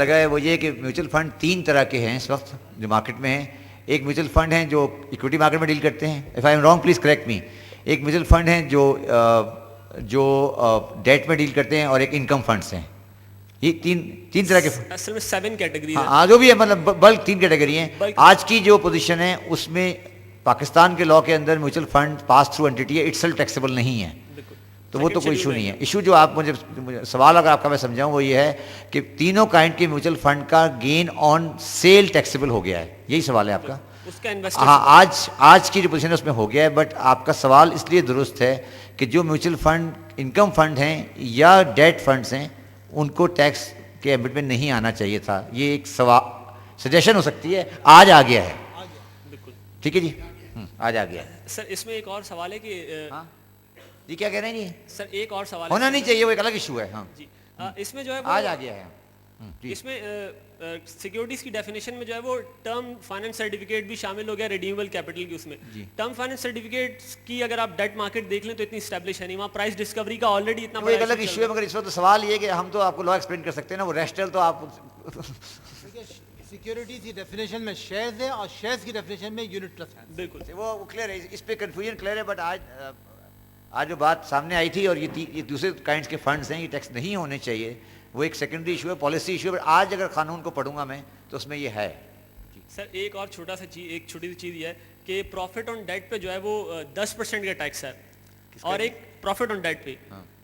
लगा है वो ये कि म्यूचुअल फंड तीन तरह के हैं इस वक्त जो मार्केट में हैं। एक म्यूचुअल फंड हैं जो इक्विटी मार्केट में डील करते हैं, if I am wrong please correct मी। एक म्यूचुअल फंड हैं जो डेट में डील करते हैं, और एक इनकम फंड्स हैं। ये तीन तीन तरह के असल में 7 कैटेगरीज हाँ, जो भी है, मतलब बल्क तीन कैटेगरी हैं। आज की जो पोजीशन है उसमें पाकिस्तान के लॉ के अंदर mutual fund pass through entity है, इटसेल्फ टैक्सेबल नहीं है, तो वो तो कोई इशू नहीं है। इशू जो आप मुझे सवाल अगर आपका मैं समझाऊं वो ये है कि तीनों काइंड के म्यूचुअल फंड का गेन ऑन सेल टैक्सेबल हो गया है, यही सवाल है आपका। उसका हाँ, आज की जो पोजीशन है उसमें हो गया है, बट आपका सवाल इसलिए दुरुस्त है कि जो म्यूचुअल फंड इनकम फंड हैं या डेट फंड्स हैं उनको टैक्स के एम्बिट में नहीं आना चाहिए था। ये एक सवाल सजेशन हो सकती है, आज आ गया है। ठीक है जी, आज आ गया है। सर इसमें एक और सवाल है कि जी क्या कह रहे हैं जी? सर एक और सवाल होना नहीं चाहिए, वो एक अलग इशू है। हाँ जी, इसमें जो है आज आ गया है। इसमें सिक्योरिटीज की डेफिनेशन में जो है वो टर्म फाइनेंस सर्टिफिकेट भी शामिल हो गया रिडीमेबल कैपिटल की उसमें। टर्म फाइनेंस सर्टिफिकेट की अगर आप डेट मार्केट देख लें तो इतनी स्टैब्लिश है नहीं, वहाँ प्राइस डिस्कवरी का ऑलरेडी इतना वो एक अलग इशू है। मगर इस वक्त सवाल ये कि हम तो आपको लॉ एक्सप्लेन कर सकते हैं ना, वो रेस्टल तो आप सिक्योरिटीज की डेफिनेशन में शेयर्स है और शेयर्स की डेफिनेशन में यूनिट ट्रस्ट है। बिल्कुल वो क्लियर है, इस पे कंफ्यूजन क्लियर है। बट आज जो बात सामने आई थी, और ये दूसरे काइंड्स के फंड्स हैं, ये टैक्स नहीं होने चाहिए, वो एक सेकेंडरी इशू है, पॉलिसी इशू है। आज अगर कानून को पढ़ूंगा मैं तो उसमें ये है। सर एक और छोटा सा चीज, एक छोटी सी चीज़ ये है कि प्रॉफिट ऑन डेट पे जो है वो 10% का टैक्स है, और एक प्रॉफिट ऑन डेट पे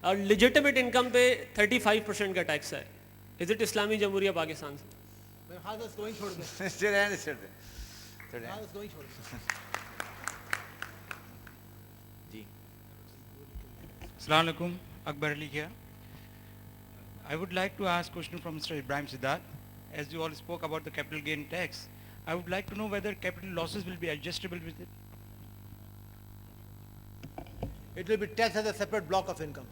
और लिजिटिमेट इनकम पे 35% का टैक्स है। इज इट इस्लामी जमहूरिया पाकिस्तान से? Assalamu alaikum, Akbar Ali here. I would like to ask a question from Mr. Ibrahim Siddharth. As you all spoke about the capital gain tax, I would like to know whether capital losses will be adjustable with it. It will be taxed as a separate block of income.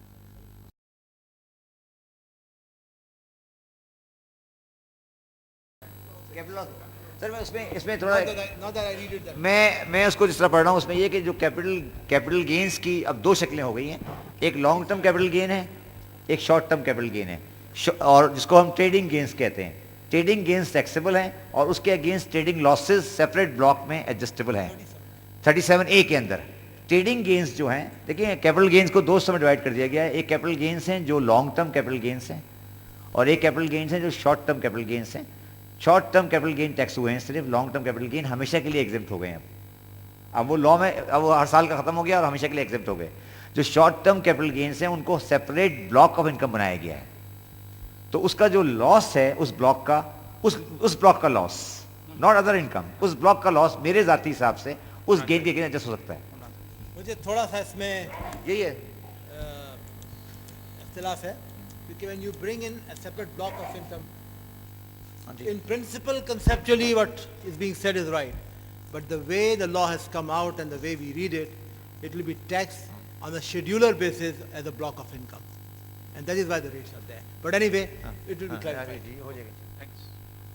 Sir मैं इसमें थोड़ा Not that I read it that way. मैं उसको जिस तरह पढ़ रहा हूँ उसमें ये कि जो कैपिटल गेन्स की अब दो शक्लें हो गई हैं। एक लॉन्ग टर्म कैपिटल गेन है, एक शॉर्ट टर्म कैपिटल गेन है, और जिसको हम ट्रेडिंग गेन्स कहते हैं। ट्रेडिंग गेन्स टैक्सेबल हैं और उसके against trading losses separate block में एडजस्टेबल हैं 37A के अंदर। ट्रेडिंग गेन्स जो हैं, देखिए कैपिटल गेन्स को दो हिस्सों में डिवाइड कर दिया गया है। एक कैपिटल गेन्स हैं जो लॉन्ग टर्म कैपिटल गेन्स हैं, और एक कैपिटल गेन्स हैं जो शॉर्ट टर्म कैपिटल गेन्स हैं। Short term capital gain tax हुए हैं सिर्फ, लॉन्ग टर्म कैपिटल गेन हमेशा के लिए एग्जेम्प्ट हो गए हैं। अब वो लॉ में अब वो हर साल का खत्म हो गया और हमेशा के लिए एग्जेम्प्ट हो गए। जो शॉर्ट टर्म कैपिटल गेन्स हैं उनको सेपरेट ब्लॉक ऑफ इनकम बनाया गया है, तो उसका जो लॉस है उस ब्लॉक का लॉस, नॉट अदर इनकम, उस ब्लॉक का लॉस मेरे जाती हिसाब से उस गेन के एडजस्ट हो सकता है। मुझे थोड़ा सा इसमें यही है इख्तिलाफ है, क्योंकि when you bring in a separate block of income, in principle conceptually what is being said is right, but the way the law has come out and the way we read it, it will be taxed on a scheduler basis as a block of income, and that is why the rates are there. But anyway, it will be clarified.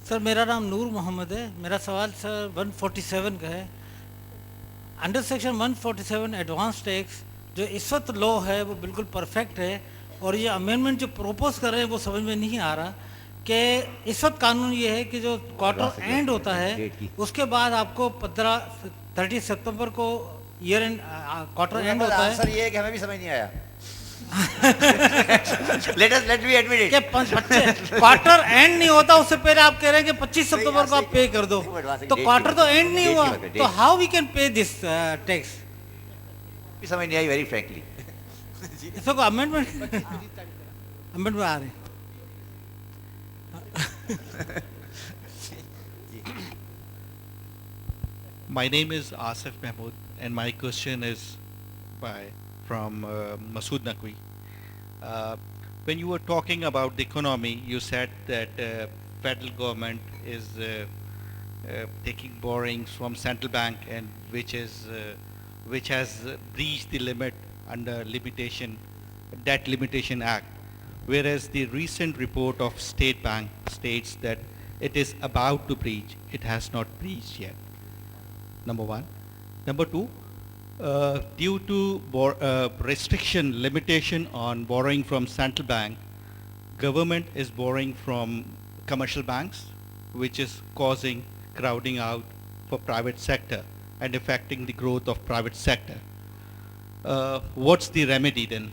Sir मेरा नाम नूर मोहम्मद है। मेरा सवाल sir 147 का है। Under section 147 advance tax जो इस वक्त लॉ है वो बिल्कुल परफेक्ट है, और ये अमेंडमेंट जो प्रोपोज कर रहे हैं वो समझ में नहीं आ रहा कि इस वक्त कानून ये है कि जो क्वार्टर एंड होता है उसके बाद आपको 30 सितंबर को ईयर एंड क्वार्टर एंड होता है। सर ये है कि हमें भी समझ नहीं आया। let me admit it. Quarter and नहीं होता, उससे पहले आप कह रहे हैं कि 25 सितंबर को आप पे कर दो, तो क्वार्टर तो एंड नहीं हुआ, तो how we can pay this tax? समझ नहीं आई वेरी फ्रैंकली। इसको अमेंडमेंट आ रहे हैं। My name is Asif Mahmood, and my question is from Masood Naqvi. When you were talking about the economy, you said that federal government is taking borrowings from central bank, and which has breached the limit under debt limitation act, whereas the recent report of State Bank states that it is about to breach. It has not breached yet. Number one. Number two, due to limitation on borrowing from central bank, government is borrowing from commercial banks, which is causing crowding out for private sector and affecting the growth of private sector. What's the remedy then?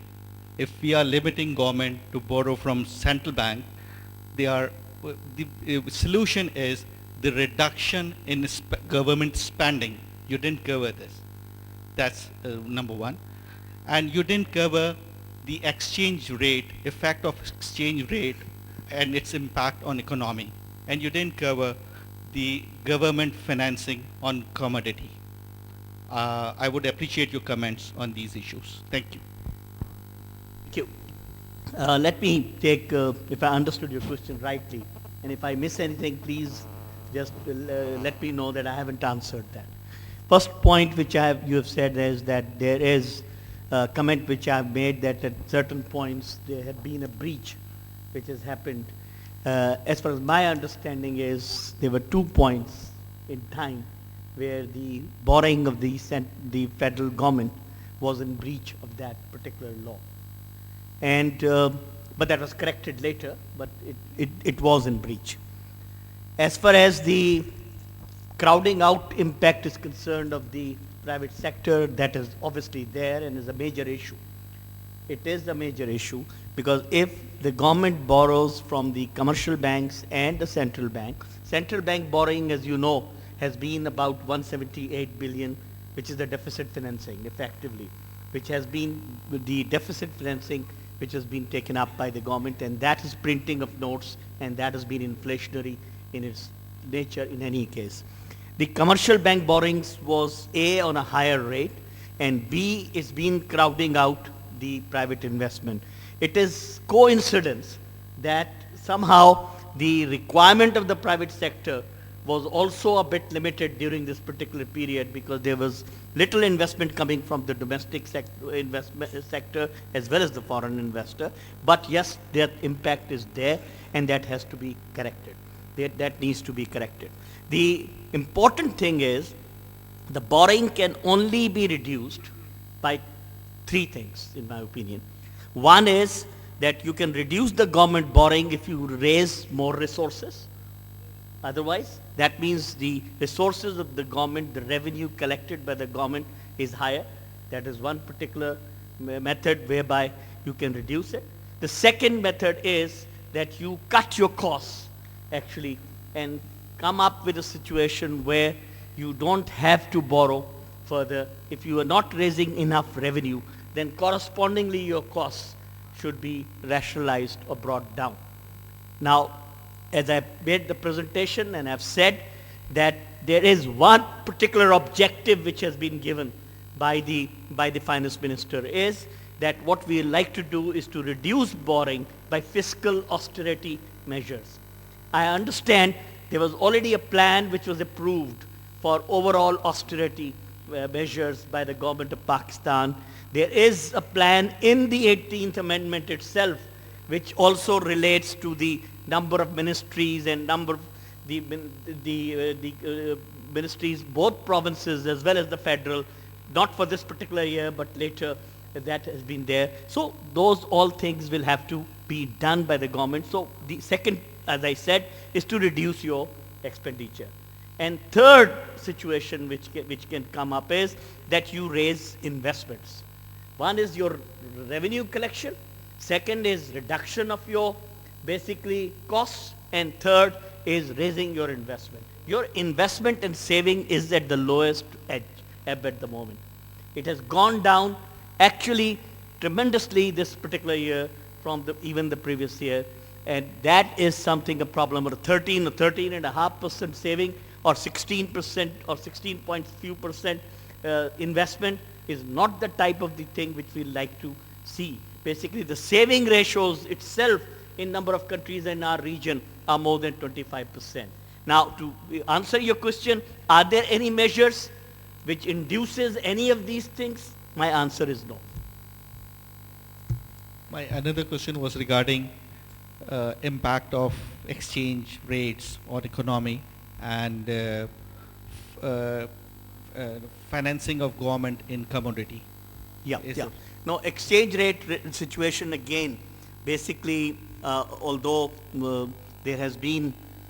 If we are limiting government to borrow from central bank, the solution is the reduction in government spending. You didn't cover this. That's number one. And you didn't cover the exchange rate, effect of exchange rate and its impact on economy. And you didn't cover the government financing on commodity. I would appreciate your comments on these issues. Thank you. Thank you. Let me take, if I understood your question rightly, and if I miss anything, please just let me know that I haven't answered that. First point which you have said is that there is a comment which I have made that at certain points there had been a breach which has happened. As far as my understanding is, there were 2 points in time where the borrowing of the federal government was in breach of that particular law. And, but that was corrected later, but it was in breach. As far as the crowding out impact is concerned of the private sector, that is obviously there and is a major issue. It is a major issue because if the government borrows from the commercial banks and the central bank borrowing, as you know, has been about 178 billion, which is the deficit financing effectively, which has been the deficit financing which has been taken up by the government, and that is printing of notes, and that has been inflationary in its nature in any case. The commercial bank borrowings was A, on a higher rate, and B, is been crowding out the private investment. It is coincidence that somehow the requirement of the private sector was also a bit limited during this particular period because there was little investment coming from the domestic sector as well as the foreign investor. But yes, that impact is there and that has to be corrected. That needs to be corrected. The important thing is the borrowing can only be reduced by 3 things, in my opinion. One is that you can reduce the government borrowing if you raise more resources. Otherwise, that means the resources of the government, the revenue collected by the government is higher. That is one particular method whereby you can reduce it. The second method is that you cut your costs actually and come up with a situation where you don't have to borrow further. If you are not raising enough revenue, then correspondingly your costs should be rationalized or brought down. Now, as I made the presentation and I've said that there is one particular objective which has been given by the finance minister is that what we like to do is to reduce borrowing by fiscal austerity measures. I understand there was already a plan which was approved for overall austerity measures by the government of Pakistan. There is a plan in the 18th Amendment itself which also relates to the number of ministries and number of the ministries, both provinces as well as the federal, not for this particular year but later that has been there. So those all things will have to be done by the government. So the second, as I said, is to reduce your expenditure. And third situation which can come up is that you raise investments. One is your revenue collection, second is reduction of your basically costs, and third is raising your investment. Your investment and saving is at the lowest ebb at the moment. It has gone down actually tremendously this particular year from even the previous year, and that is something a problem. Or 13.5% saving or 16% or 16 point few percent investment is not the type of the thing which we like to see. Basically the saving ratios itself in number of countries in our region are more than 25%. Now to answer your question, are there any measures which induces any of these things? My answer is no. My another question was regarding impact of exchange rates on economy and financing of government in commodity. Yeah. No, exchange rate situation again, basically, although there has been